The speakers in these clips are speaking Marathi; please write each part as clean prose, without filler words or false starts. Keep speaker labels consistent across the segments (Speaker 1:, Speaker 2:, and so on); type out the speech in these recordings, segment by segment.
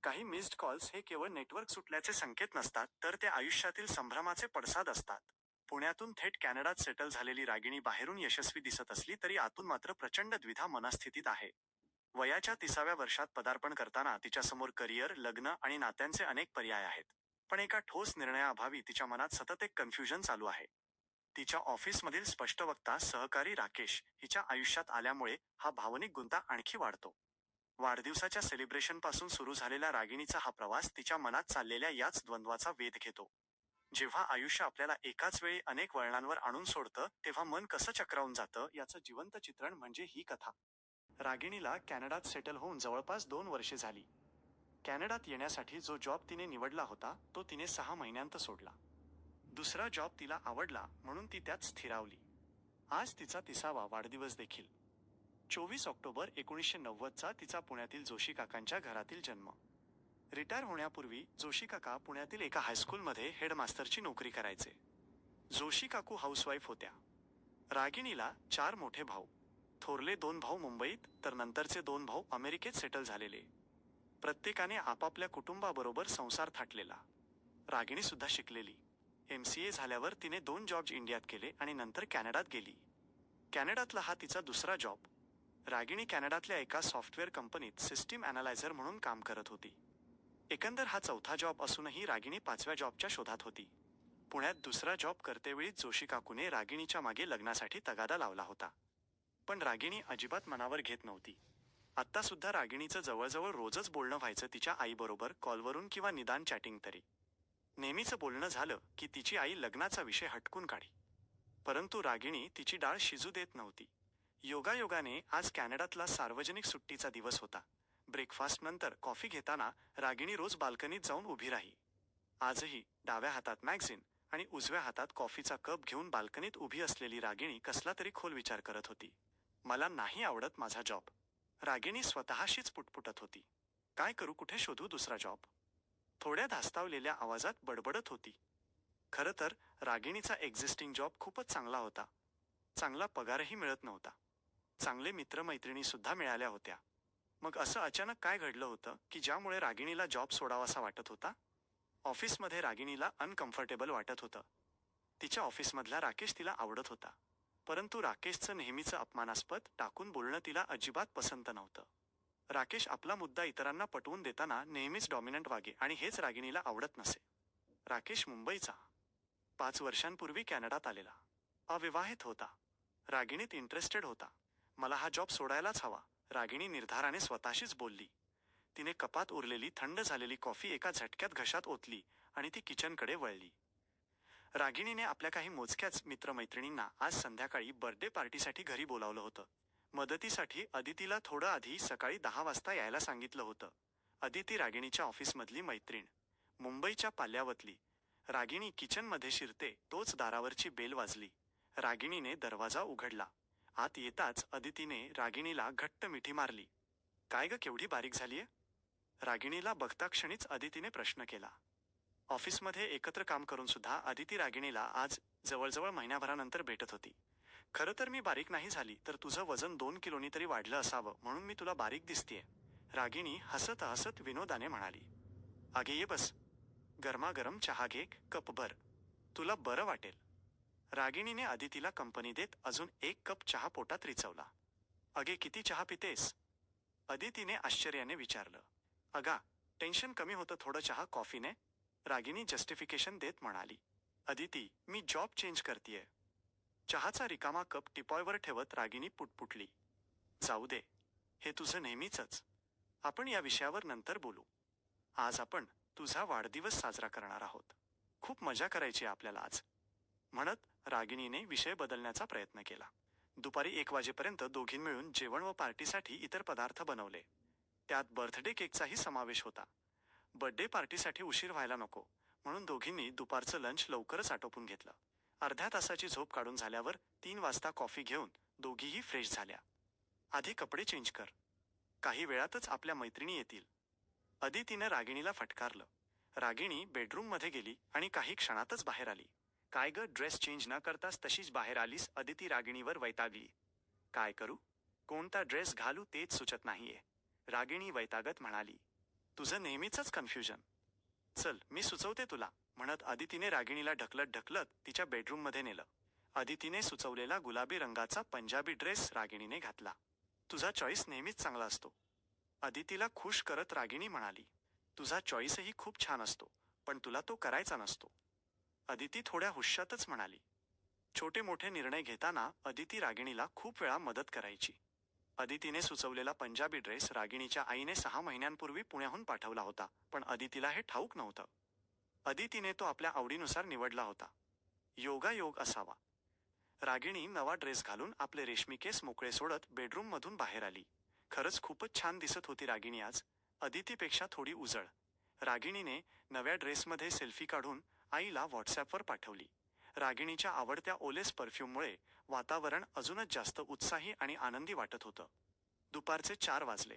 Speaker 1: काही मिस्ड कॉल्स हे केवळ नेटवर्क सुटल्याचे संकेत नसतात, तर ते आयुष्यातील संभ्रमाचे पडसाद असतात. पुण्यातून थेट कॅनडात सेटल झालेली रागिणी बाहेरून यशस्वी दिसत असली तरी आतून मात्र प्रचंड द्विधा मनस्थितीत आहे. वयाच्या 30व्या वर्षात पदार्पण करताना तिच्यासमोर करिअर, लग्न आणि नात्यांचे अनेक पर्याय आहेत. पण एका ठोस निर्णयाअभावी तिच्या मनात सतत एक कन्फ्युजन चालू आहे. तिच्या ऑफिसमधील स्पष्टवक्ता सहकारी राकेश हिच्या आयुष्यात आल्यामुळे हा भावनिक गुंता आणखी वाढतो. वाढदिवसाच्या सेलिब्रेशनपासून सुरू झालेला रागिणीचा हा प्रवास तिच्या मनात चाललेल्या याच द्वंद्वाचा वेध घेतो. जेव्हा आयुष्य आपल्याला एकाच वेळी अनेक वळणांवर आणून सोडतं, तेव्हा मन कसं चक्रावून जातं याचं जिवंत चित्रण म्हणजे ही कथा. रागिणीला कॅनडात सेटल होऊन जवळपास 2 वर्षे झाली. कॅनडात येण्यासाठी जो जॉब तिने निवडला होता, तो तिने 6 महिन्यांत सोडला. दुसरा जॉब तिला आवडला म्हणून ती त्यात स्थिरावली. आज तिचा 30वा वाढदिवस देखील. 24 ऑक्टोबर 1990चा तिचा पुण्यातील जोशी काकांच्या घरातील जन्म. रिटायर होण्यापूर्वी जोशी काका पुण्यातील एका हायस्कूलमध्ये हेडमास्टरची नोकरी करायचे. जोशी काकू हाऊसवाईफ होत्या. रागिणीला 4 मोठे भाऊ. थोरले 2 भाऊ मुंबईत, तर नंतरचे 2 भाऊ अमेरिकेत सेटल झालेले. प्रत्येकाने आपापल्या कुटुंबाबरोबर संसार थाटलेला. रागिणी सुद्धा शिकलेली. MCA झाल्यावर तिने 2 जॉब्स इंडियात केले आणि नंतर कॅनडात गेली. कॅनडातला हा तिचा दुसरा जॉब. रागिणी कॅनडातल्या एका सॉफ्टवेअर कंपनीत सिस्टीम ॲनालायझर म्हणून काम करत होती. एकंदर हा 4था जॉब असूनही रागिणी 5व्या जॉबच्या शोधात होती. पुण्यात दुसरा जॉब करतेवेळी जोशी काकूने रागिणीच्या मागे लग्नासाठी तगादा लावला होता. पण रागिणी अजिबात मनावर घेत नव्हती. आत्ता सुद्धा रागिणीचं जवळजवळ रोजच बोलणं व्हायचं तिच्या आईबरोबर, कॉलवरून किंवा निदान चॅटिंग तरी. नेहमीचं बोलणं झालं की तिची आई लग्नाचा विषय हटकून काढी. परंतु रागिणी तिची डाळ शिजू देत नव्हती. योगायोगाने आज कॅनडातला सार्वजनिक सुट्टीचा दिवस होता. ब्रेकफास्ट नंतर कॉफी घेताना रागिणी रोज बाल्कनीत जाऊन उभी राही. आजही डाव्या हातात मॅगझिन आणि उजव्या हातात कॉफीचा कप घेऊन बाल्कनीत उभी असलेली रागिणी कसला तरी खोल विचार करत होती. मला नाही आवडत माझा जॉब. रागिणी स्वतःशीच पुटपुटत होती. काय करू, कुठे शोधू दुसरा जॉब? थोड्या धास्तावलेल्या आवाजात बडबडत होती. खरं तर रागिणीचा एक्झिस्टिंग जॉब खूपच चांगला होता. चांगला पगारही मिळत नव्हता. चांगले मित्रमैत्रिणी सुद्धा मिळाल्या होत्या. मग असं अचानक काय घडलं होतं की ज्यामुळे रागिणीला जॉब सोडावासा वाटत होता? ऑफिसमध्ये रागिणीला अनकम्फर्टेबल वाटत होतं. तिच्या ऑफिसमधला राकेश तिला आवडत होता. परंतु राकेशचं नेहमीचं अपमानास्पद टाकून बोलणं तिला अजिबात पसंत नव्हतं. राकेश आपला मुद्दा इतरांना पटवून देताना नेहमीच डॉमिनंट वागे आणि हेच रागिणीला आवडत नसे. राकेश मुंबईचा. 5 वर्षांपूर्वी कॅनडात आलेला. अविवाहित होता. रागिणीत इंटरेस्टेड होता. मला हा जॉब सोडायलाच हवा, रागिणी निर्धाराने स्वतःशीच बोलली. तिने कपात उरलेली थंड झालेली कॉफी एका झटक्यात घशात ओतली आणि ती किचनकडे वळली. रागिणीने आपल्या काही मोजक्याच मित्रमैत्रिणींना आज संध्याकाळी बर्थडे पार्टीसाठी घरी बोलावलं होतं. मदतीसाठी अदितीला थोडं आधी सकाळी 10 वाजता यायला सांगितलं होतं. अदिती रागिणीच्या ऑफिसमधली मैत्रीण. मुंबईच्या पाल्यावतली. रागिणी किचनमध्ये शिरते तोच दारावरची बेल वाजली. रागिणीने दरवाजा उघडला. आत येताच अदितीने रागिणीला घट्ट मिठी मारली. काय ग, केवढी बारीक झालीये? रागिणीला बघता क्षणीच अदितीने प्रश्न केला. ऑफिसमध्ये एकत्र काम करून सुद्धा अदिती रागिणीला आज जवळजवळ महिन्याभरानंतर भेटत होती. खरं तर मी बारीक नाही झाली, तर तुझं वजन 2 किलोनी तरी वाढलं असावं म्हणून मी तुला बारीक दिसतेय, रागिणी हसत हसत विनोदाने म्हणाली. अगे ये बस. गरमागरम चहा घे, कपभर. तुला बरं वाटेल. रागिणीने अदितीला कंपनी देत अजून 1 कप चहा पोटात रिचवला. अगे किती चहा पितेस? अदितीने आश्चर्याने विचारलं. अगा, टेन्शन कमी होतं थोडं चहा कॉफीने, रागिणी जस्टिफिकेशन देत म्हणाली. अदिती, मी जॉब चेंज करतीये. चहाचा रिकामा कप टिपॉयवर ठेवत रागिणी पुटपुटली. जाऊ दे, हे तुझं नेहमीचंच. आपण या विषयावर नंतर बोलू. आज आपण तुझा वाढदिवस साजरा करणार आहोत. खूप मजा करायची आपल्याला आज, म्हणत रागिणीने विषय बदलण्याचा प्रयत्न केला. दुपारी 1 वाजेपर्यंत दोघीं मिळून जेवण व पार्टीसाठी इतर पदार्थ बनवले. त्यात बर्थडे केकचाही समावेश होता. बर्थडे पार्टीसाठी उशीर व्हायला नको म्हणून दोघींनी दुपारचं लंच लवकरच आटोपून घेतलं. अर्ध्या तासाची झोप काढून झाल्यावर 3 वाजता कॉफी घेऊन दोघीही फ्रेश झाल्या. आधी कपडे चेंज कर, काही वेळातच आपल्या मैत्रिणी येतील. अदितीनं रागिणीला फटकारलं. रागिणी बेडरूममध्ये गेली आणि काही क्षणातच बाहेर आली. काय ग, ड्रेस चेंज न करताच तशीच बाहेर आलीस? अदिती रागिणीवर वैतागली. काय करू, कोणता ड्रेस घालू तेच सुचत नाहीये, रागिणी वैतागत म्हणाली. तुझं नेहमीचंच कन्फ्युजन. चल मी सुचवते तुला, म्हणत अदितीने रागिणीला ढकलत ढकलत तिच्या बेडरूममध्ये नेलं. अदितीने सुचवलेला गुलाबी रंगाचा पंजाबी ड्रेस रागिणीने घातला. तुझा चॉईस नेहमीच चांगला असतो. अदितीला खुश करत रागिणी म्हणाली. तुझा चॉईसही खूप छान असतो, पण तुला तो करायचा नसतो. अदिती थोड्या हुश्शातच म्हणाली. छोटे मोठे निर्णय घेताना अदिती रागिणीला खूप वेळा मदत करायची. अदितीने सुचवलेला पंजाबी ड्रेस रागिणीच्या आईने 6 महिन्यांपूर्वी पुण्याहून पाठवला होता, पण अदितीला हे ठाऊक नव्हतं. अदितीने तो आपल्या आवडीनुसार निवडला होता. योगायोग असावा. रागिणी नवा ड्रेस घालून आपले रेशमी केस मोकळे सोडत बेडरूममधून बाहेर आली. खरंच खूपच छान दिसत होती रागिणी आज, अदितीपेक्षा थोडी उजळ. रागिणीने नव्या ड्रेसमध्ये सेल्फी काढून आईला व्हॉट्सॲपवर पाठवली. रागिणीच्या आवडत्या ओलेस परफ्यूममुळे वातावरण अजूनच जास्त उत्साही आणि आनंदी वाटत होतं. दुपारचे 4 वाजले.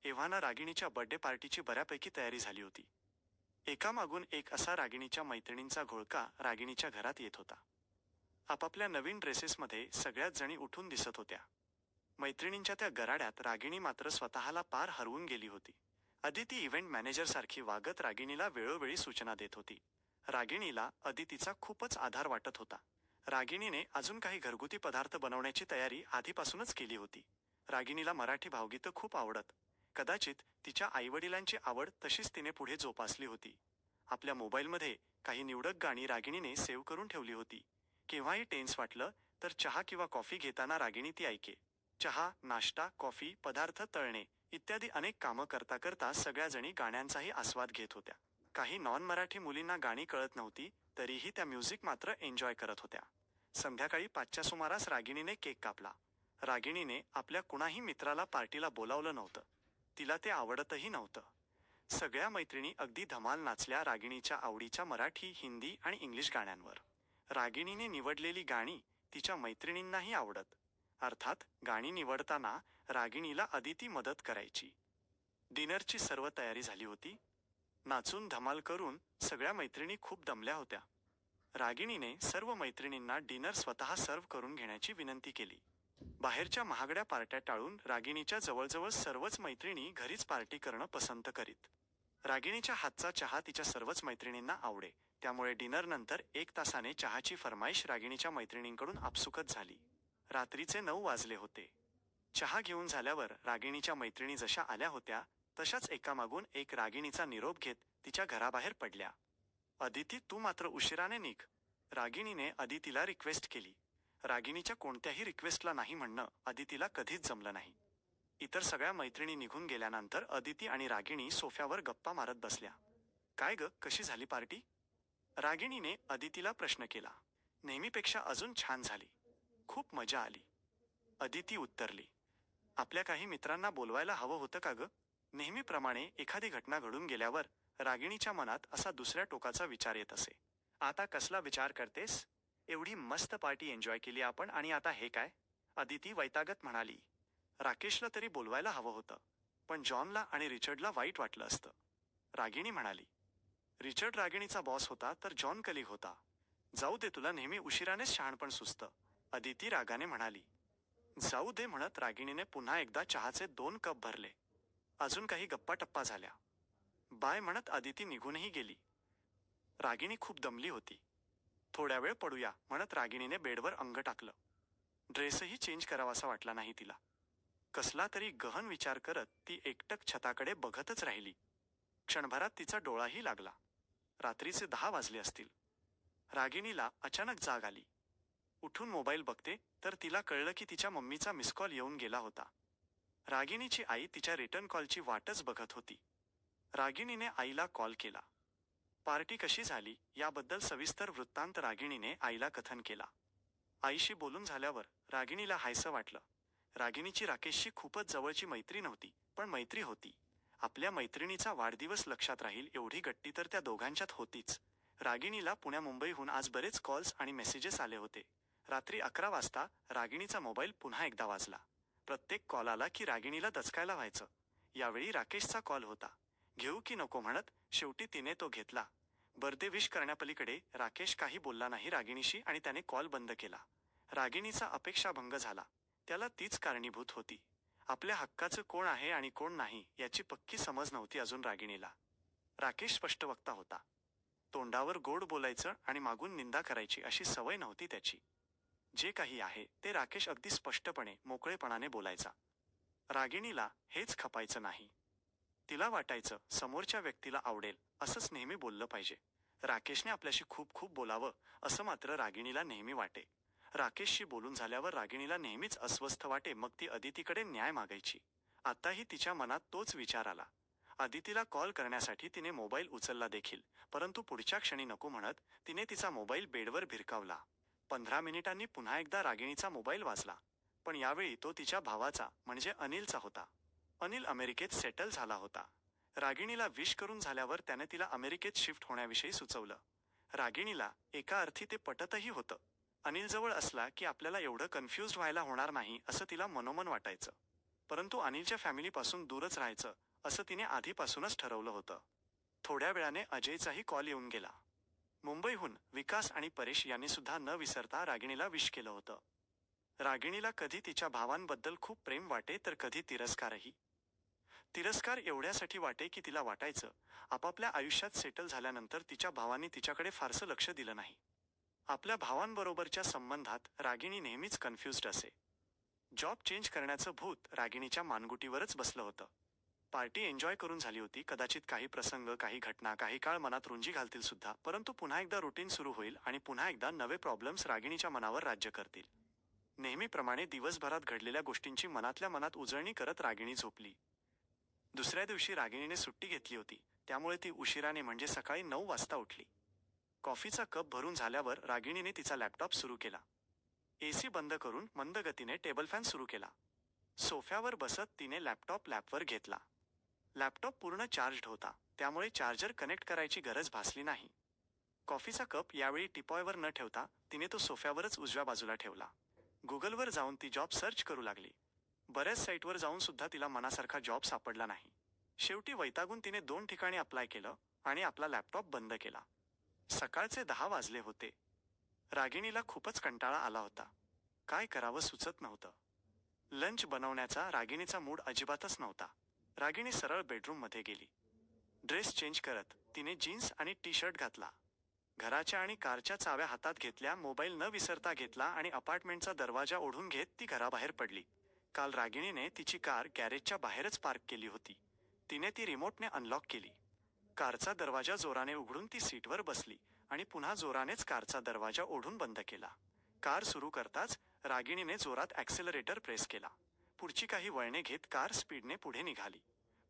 Speaker 1: एव्हाना रागिणीच्या बर्थडे पार्टीची बऱ्यापैकी तयारी झाली होती. एकामागून एक असा रागिणीच्या मैत्रिणींचा घोळका रागिणीच्या घरात येत होता. आपापल्या नवीन ड्रेसेसमध्ये सगळ्याच जणी उठून दिसत होत्या. मैत्रिणींच्या त्या गराड्यात रागिणी मात्र स्वतःला पार हरवून गेली होती. अदिती इव्हेंट मॅनेजरसारखी वागत रागिणीला वेळोवेळी सूचना देत होती. रागिणीला अदितीचा खूपच आधार वाटत होता. रागिणीने अजून काही घरगुती पदार्थ बनवण्याची तयारी आधीपासूनच केली होती. रागिणीला मराठी भावगीतं खूप आवडत. कदाचित तिच्या आईवडिलांची आवड तशीच तिने पुढे जोपासली होती. आपल्या मोबाईलमध्ये काही निवडक गाणी रागिणीने सेव्ह करून ठेवली होती. केव्हाही टेन्स वाटलं तर चहा किंवा कॉफी घेताना रागिणी ती ऐके. चहा, नाश्ता, कॉफी, पदार्थ तळणे इत्यादी अनेक कामं करता करता सगळ्या जणी गाण्यांचाही आस्वाद घेत होत्या. काही नॉन मराठी मुलींना गाणी कळत नव्हती, तरीही त्या म्युझिक मात्र एन्जॉय करत होत्या. संध्याकाळी 5च्या सुमारास रागिणीने केक कापला. रागिणीने आपल्या कुणाही मित्राला पार्टीला बोलावलं नव्हतं. तिला ते आवडतही नव्हतं. सगळ्या मैत्रिणी अगदी धमाल नाचल्या रागिणीच्या आवडीच्या मराठी, हिंदी आणि इंग्लिश गाण्यांवर. रागिणीने निवडलेली गाणी तिच्या मैत्रिणींनाही आवडत. अर्थात गाणी निवडताना रागिणीला अदिती मदत करायची. डिनरची सर्व तयारी झाली होती. नाचून धमाल करून सगळ्या मैत्रिणी खूप दमल्या होत्या. रागिणीने सर्व मैत्रिणींना डिनर स्वतः सर्व्ह करून घेण्याची विनंती केली. बाहेरच्या महागड्या पार्ट्या टाळून रागिणीच्या जवळजवळ सर्वच मैत्रिणी घरीच पार्टी करणं पसंत करीत. रागिणीच्या हातचा चहा तिच्या सर्वच मैत्रिणींना आवडे, त्यामुळे डिनरनंतर 1 तासाने चहाची फरमाईश रागिणीच्या मैत्रिणींकडून आपसुकच झाली. रात्रीचे 9 वाजले होते. चहा घेऊन झाल्यावर रागिणीच्या मैत्रिणी जशा आल्या होत्या तशाच एकामागून एक रागिणीचा निरोप घेत तिच्या घराबाहेर पडल्या. अदिती, तू मात्र उशिराने निघ, रागिणीने अदितीला रिक्वेस्ट केली. रागिणीच्या कोणत्याही रिक्वेस्टला नाही म्हणणं अदितीला कधीच जमलं नाही. इतर सगळ्या मैत्रिणी निघून गेल्यानंतर अदिती आणि रागिणी सोफ्यावर गप्पा मारत बसल्या. काय ग, कशी झाली पार्टी? रागिणीने अदितीला प्रश्न केला. नेहमीपेक्षा अजून छान झाली. खूप मजा आली, अदिती उत्तरली. आपल्या काही मित्रांना बोलवायला हवं होतं का ग? नेहमीप्रमाणे एखादी घटना घडून गेल्यावर रागिणीच्या मनात असा दुसऱ्या टोकाचा विचार येत असे. आता कसला विचार करतेस? एवढी मस्त पार्टी एन्जॉय केली आपण आणि आता हे काय? अदिती वैतागत म्हणाली. राकेशला तरी बोलवायला हवं होतं, पण जॉनला आणि रिचर्डला वाईट वाटलं असतं, रागिणी म्हणाली. रिचर्ड रागिणीचा बॉस होता तर जॉन कलीग होता. जाऊ दे, तुला नेहमी उशिरानेच शहाणपण सुचतं, अदिती रागाने म्हणाली. जाऊ दे म्हणत रागिणीने पुन्हा एकदा चहाचे 2 कप भरले. अजून काही गप्पा टप्पा झाल्या. बाय म्हणत अदिती निघूनही गेली. रागिणी खूप दमली होती. थोड्या वेळ पडूया म्हणत रागिणीने बेडवर अंग टाकलं. ड्रेसही चेंज करावासा वाटला नाही तिला. कसला तरी गहन विचार करत ती एकटक छताकडे बघतच राहिली. क्षणभरात तिचा डोळाही लागला. रात्रीचे 10 वाजले असतील. रागिणीला अचानक जाग आली. उठून मोबाईल बघते तर तिला कळलं की तिच्या मम्मीचा मिस कॉल येऊन गेला होता. रागिणीची आई तिच्या रिटर्न कॉलची वाटच बघत होती. रागिणीने आईला कॉल केला. पार्टी कशी झाली याबद्दल सविस्तर वृत्तांत रागिणीने आईला कथन केला. आईशी बोलून झाल्यावर रागिणीला हायसं वाटलं. रागिणीची राकेशशी खूपच जवळची मैत्री नव्हती, पण मैत्री होती. आपल्या मैत्रिणीचा वाढदिवस लक्षात राहील एवढी गट्टी तर त्या दोघांच्यात होतीच. रागिणीला पुण्या मुंबईहून आज बरेच कॉल्स आणि मेसेजेस आले होते. रात्री 11 वाजता रागिणीचा मोबाईल पुन्हा एकदा वाजला. प्रत्येक कॉल आला की रागिणीला दचकायला व्हायचं. यावेळी राकेशचा कॉल होता. घेऊ की नको म्हणत शेवटी तिने तो घेतला. बर्थडे विश करण्यापलीकडे राकेश काही बोलला नाही रागिणीशी आणि त्याने कॉल बंद केला. रागिणीचा अपेक्षाभंग झाला. त्याला तीच कारणीभूत होती. आपल्या हक्काचं कोण आहे आणि कोण नाही याची पक्की समज नव्हती अजून रागिणीला. राकेश स्पष्टवक्ता होता. तोंडावर गोड बोलायचं आणि मागून निंदा करायची अशी सवय नव्हती त्याची. जे काही आहे ते राकेश अगदी स्पष्टपणे मोकळेपणाने बोलायचा. रागिणीला हेच खपायचं नाही. तिला वाटायचं समोरच्या व्यक्तीला आवडेल असंच नेहमी बोललं पाहिजे. राकेशने आपल्याशी खूप खूप बोलावं असं मात्र रागिणीला नेहमी वाटे. राकेशशी बोलून झाल्यावर रागिणीला नेहमीच अस्वस्थ वाटे, मग ती अदितीकडे न्याय मागायची. आताही तिच्या मनात तोच विचार आला. अदितीला कॉल करण्यासाठी तिने मोबाईल उचलला देखील, परंतु पुढच्या क्षणी नको म्हणत तिने तिचा मोबाईल बेडवर भिरकावला. 15 मिनिटांनी पुन्हा एकदा रागिणीचा मोबाईल वाजला. पण यावेळी तो तिच्या भावाचा म्हणजे अनिलचा होता. अनिल अमेरिकेत सेटल झाला होता. रागिणीला विश करून झाल्यावर त्याने तिला अमेरिकेत शिफ्ट होण्याविषयी सुचवलं. रागिणीला एका अर्थी ते पटतही होतं. अनिल जवळ असला की आपल्याला एवढं कन्फ्युज्ड व्हायला होणार नाही असं तिला मनोमन वाटायचं. परंतु अनिलच्या फॅमिलीपासून दूरच राहायचं असं तिने आधीपासूनच ठरवलं होतं. थोड्या वेळाने अजयचाही कॉल येऊन गेला. मुंबईहून विकास आणि परेश यांनी सुद्धा न विसरता रागिणीला विश केलं होतं. रागिणीला कधी तिच्या भावांबद्दल खूप प्रेम वाटे तर कधी तिरस्कारही. तिरस्कार एवढ्यासाठी वाटे की तिला वाटायचं आपापल्या आयुष्यात सेटल झाल्यानंतर तिच्या भावांनी तिच्याकडे फारसं लक्ष दिलं नाही. आपल्या भावांबरोबरच्या संबंधात रागिणी नेहमीच कन्फ्युज्ड असे. जॉब चेंज करण्याचं भूत रागिणीच्या मानगुटीवरच बसलं होतं. पार्टी एन्जॉय करून झाली होती. कदाचित काही प्रसंग, काही घटना काही काळ मनात रुंजी घालतील सुद्धा, परंतु पुन्हा एकदा रुटीन सुरू होईल आणि पुन्हा एकदा नवे प्रॉब्लेम्स रागिणीच्या मनावर राज्य करतील. नेहमीप्रमाणे दिवसभरात घडलेल्या गोष्टींची मनातल्या मनात उजळणी करत रागिणी झोपली. दुसऱ्या दिवशी रागिणीने सुट्टी घेतली होती, त्यामुळे ती उशिराने म्हणजे सकाळी 9 वाजता उठली. कॉफीचा कप भरून झाल्यावर रागिणीने तिचा लॅपटॉप सुरू केला. एसी बंद करून मंद गतीने टेबल फॅन सुरू केला. सोफ्यावर बसत तिने लॅपटॉप लॅपवर घेतला. लॅपटॉप पूर्ण चार्ज्ड होता, त्यामुळे चार्जर कनेक्ट करायची गरज भासली नाही. कॉफीचा कप यावेळी टिपॉयवर न ठेवता तिने तो सोफ्यावरच उजव्या बाजूला ठेवला. गुगलवर जाऊन ती जॉब सर्च करू लागली. बऱ्याच साईटवर जाऊन सुद्धा तिला मनासारखा जॉब सापडला नाही. शेवटी वैतागून तिने 2 ठिकाणी अप्लाय केलं आणि आपला लॅपटॉप बंद केला. सकाळचे 10 वाजले होते. रागिणीला खूपच कंटाळा आला होता. काय करावं सुचत नव्हतं. लंच बनवण्याचा रागिणीचा मूड अजिबातच नव्हता. रागिणी सरळ बेडरूममध्ये गेली. ड्रेस चेंज करत तिने जीन्स आणि टी शर्ट घातला. घराच्या आणि कारच्या चाव्या हातात घेतल्या, मोबाईल न विसरता घेतला आणि अपार्टमेंटचा दरवाजा ओढून घेत ती घराबाहेर पडली. काल रागिणीने तिची कार गॅरेजच्या बाहेरच पार्क केली होती. तिने ती रिमोटने अनलॉक केली. कारचा दरवाजा जोराने उघडून ती सीटवर बसली आणि पुन्हा जोरानेच कारचा दरवाजा ओढून बंद केला. कार सुरू करताच रागिणीने जोरात ॲक्सेलरेटर प्रेस केला. पुढची काही वळणे घेत कार स्पीडने पुढे निघाली.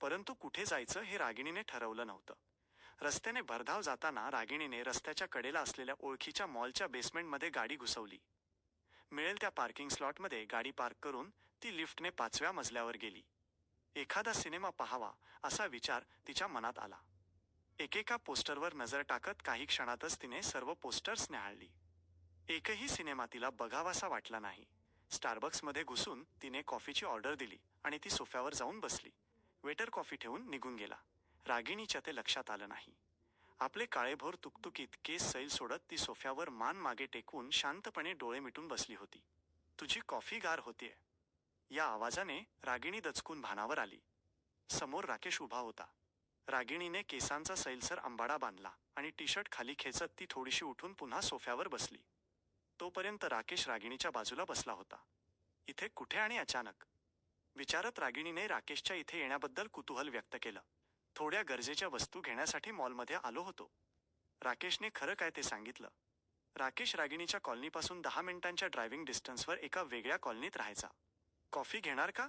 Speaker 1: परंतु कुठे जायचं हे रागिणीने ठरवलं नव्हतं. रस्त्याने भरधाव जाताना रागिणीने रस्त्याच्या कडेला असलेल्या ओळखीच्या मॉलच्या बेसमेंटमध्ये गाडी घुसवली. मिळेल त्या पार्किंग स्लॉटमध्ये गाडी पार्क करून ती लिफ्टने 5व्या मजल्यावर गेली. एखादा सिनेमा पाहावा असा विचार तिच्या मनात आला. एकेका पोस्टरवर नजर टाकत काही क्षणातच तिने सर्व पोस्टर्स न्याहाळली. एकही सिनेमा तिला बघावासा वाटला नाही. स्टारबक्समध्ये घुसून तिने कॉफीची ऑर्डर दिली आणि ती सोफ्यावर जाऊन बसली. वेटर कॉफी ठेवून निघून गेला. रागिणीच्या ते लक्षात आलं नाही. आपले काळेभोर तुकतुकीत केस सैल सोडत ती सोफ्यावर मान मागे टेकवून शांतपणे डोळे मिटून बसली होती. तुझी कॉफी गार होतीये. या आवाजाने रागिणी दचकून भानावर आली. समोर राकेश उभा होता. रागिणीने केसांचा सैलसर अंबाडा बांधला आणि टी शर्ट खाली खेचत ती थोडीशी उठून पुन्हा सोफ्यावर बसली. तोपर्यंत राकेश रागिणीच्या बाजूला बसला होता. इथे कुठे आणि अचानक? विचारत रागिणीने राकेशच्या इथे येण्याबद्दल कुतूहल व्यक्त केलं. थोड्या गरजेच्या वस्तू घेण्यासाठी मॉलमध्ये आलो होतो. राकेशने खरं काय ते सांगितलं. राकेश रागिणीच्या कॉलनीपासून 10 मिनिटांच्या ड्रायव्हिंग डिस्टन्सवर एका वेगळ्या कॉलनीत राहायचा. कॉफी घेणार का?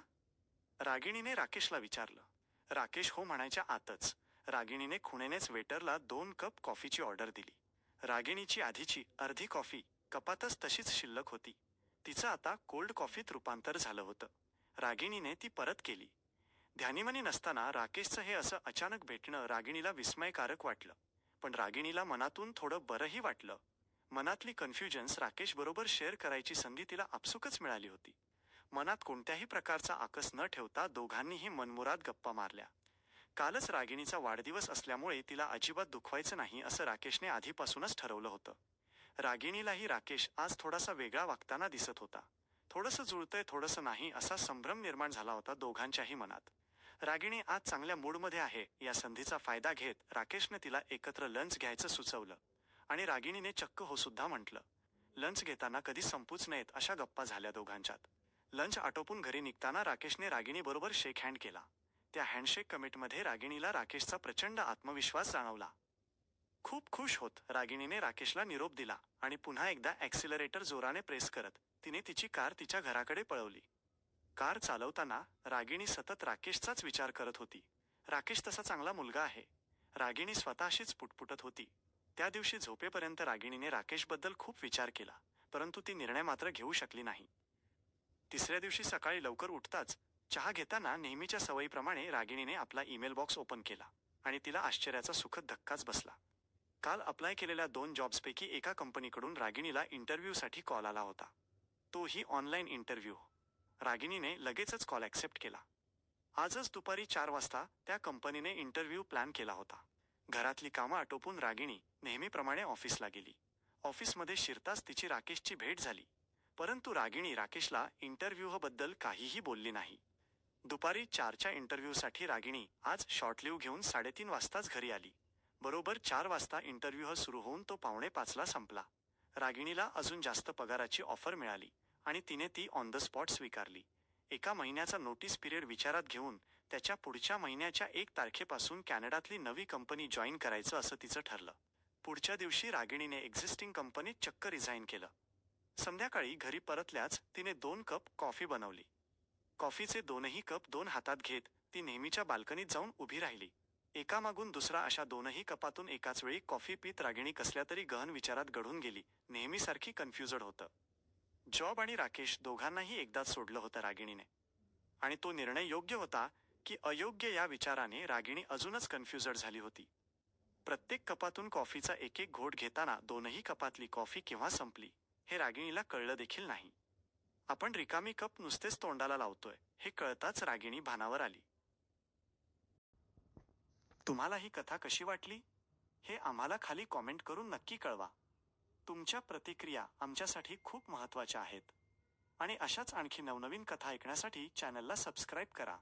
Speaker 1: रागिणीने राकेशला विचारलं. राकेश हो म्हणायच्या आतच रागिणीने खुणेनेच वेटरला 2 कप कॉफीची ऑर्डर दिली. रागिणीची आधीची अर्धी कॉफी कपातच तशीच शिल्लक होती. तिचं आता कोल्ड कॉफीत रूपांतर झालं होतं. रागिणीने ती परत केली. ध्यानीमनी नसताना राकेशचं हे असं अचानक भेटणं रागिणीला विस्मयकारक वाटलं. पण रागिणीला मनातून थोडं बरंही वाटलं. मनातली कन्फ्युजन्स राकेशबरोबर शेअर करायची संधी तिला आपसुकच मिळाली होती. मनात कोणत्याही प्रकारचा आकस न ठेवता दोघांनीही मनमुराद गप्पा मारल्या. कालच रागिणीचा वाढदिवस असल्यामुळे तिला अजिबात दुखवायचं नाही असं राकेशने आधीपासूनच ठरवलं होतं. रागिणीलाही राकेश आज थोडासा वेगळा वागताना दिसत होता. थोडंसं जुळतंय थोडंसं नाही असा संभ्रम निर्माण झाला होता दोघांच्याही मनात. रागिणी आज चांगल्या मूडमध्ये आहे या संधीचा फायदा घेत राकेशने तिला एकत्र लंच घ्यायचं सुचवलं. आणि रागिणीने चक्क हो सुद्धा म्हटलं. लंच घेताना कधी संपूच नयेत अशा गप्पा झाल्या दोघांच्यात. लंच आटोपून घरी निघताना राकेशने रागिणीबरोबर शेक हँड केला. त्या हँडशेक कमिटमध्ये रागिणीला राकेशचा प्रचंड आत्मविश्वास जाणवला. खूप खुश होत रागिणीने राकेशला निरोप दिला आणि पुन्हा एकदा ॲक्सिलरेटर जोराने प्रेस करत तिने तिची कार तिच्या घराकडे पळवली. कार चालवताना रागिणी सतत राकेशचाच विचार करत होती. राकेश तसा चांगला मुलगा आहे. रागिणी स्वतःशीच पुटपुटत होती. त्या दिवशी झोपेपर्यंत रागिणीने राकेशबद्दल खूप विचार केला, परंतु ती निर्णय मात्र घेऊ शकली नाही. तिसऱ्या दिवशी सकाळी लवकर उठताच चहा घेताना नेहमीच्या सवयीप्रमाणे रागिणीने आपला ईमेल बॉक्स ओपन केला आणि तिला आश्चर्याचा सुखद धक्काच बसला. काल अप्लाय केलेल्या 2 जॉब्सपैकी एका कंपनीकडून रागिणीला इंटरव्ह्यूसाठी कॉल आला होता. तोही ऑनलाईन इंटरव्ह्यू. रागिणीने लगेचच कॉल ॲक्सेप्ट केला. आजच दुपारी 4 वाजता त्या कंपनीने इंटरव्ह्यू प्लॅन केला होता. घरातली कामं आटोपून रागिणी नेहमीप्रमाणे ऑफिसला गेली. ऑफिसमध्ये शिरताच तिची राकेशची भेट झाली. परंतु रागिणी राकेशला इंटरव्ह्यूबद्दल काहीही बोलली नाही. दुपारी 4च्या इंटरव्ह्यूसाठी रागिणी आज शॉर्ट लिव्ह घेऊन 3:30 वाजताच घरी आली. बरोबर 4 वाजता इंटरव्ह्यू सुरू होऊन तो 4:45ला संपला. रागिणीला अजून जास्त पगाराची ऑफर मिळाली आणि तिने ती ऑन द स्पॉट स्वीकारली. 1 महिन्याचा नोटीस पिरियड विचारात घेऊन त्याच्या पुढच्या महिन्याच्या 1 तारखेपासून कॅनडातली नवी कंपनी जॉईन करायचं असं तिचं ठरलं. पुढच्या दिवशी रागिणीने एक्झिस्टिंग कंपनीत चक्क रिझाईन केलं. संध्याकाळी घरी परतल्याच तिने 2 कप कॉफी बनवली. कॉफीचे 2ही कप 2 हातात घेत ती नेहमीच्या बाल्कनीत जाऊन उभी राहिली. एकामागून दुसरा अशा 2ही कपातून एकाच वेळी कॉफी पीत रागिणी कसल्या तरी गहन विचारात गढून गेली. नेहमीसारखी कन्फ्युजड होतं. जॉब आणि राकेश दोघांनाही एकदाच सोडलं होतं रागिणीने. आणि तो निर्णय योग्य होता की अयोग्य या विचाराने रागिणी अजूनच कन्फ्युजड झाली होती. प्रत्येक कपातून कॉफीचा एक एक घोट घेताना 2ही कपातली कॉफी केव्हा संपली हे रागिणीला कळलं देखील नाही. आपण रिकामी कप नुसतेच तोंडाला लावतोय हे कळताच रागिणी भानावर आली. तुम्हाला ही कथा कशी वाटली हे आम्हाला खाली कॉमेंट करून नक्की कळवा. तुमच्या प्रतिक्रिया आमच्यासाठी खूप महत्त्वाच्या आहेत. आणि अशाच आणखी नवनवीन कथा ऐकण्यासाठी चॅनलला सबस्क्राईब करा.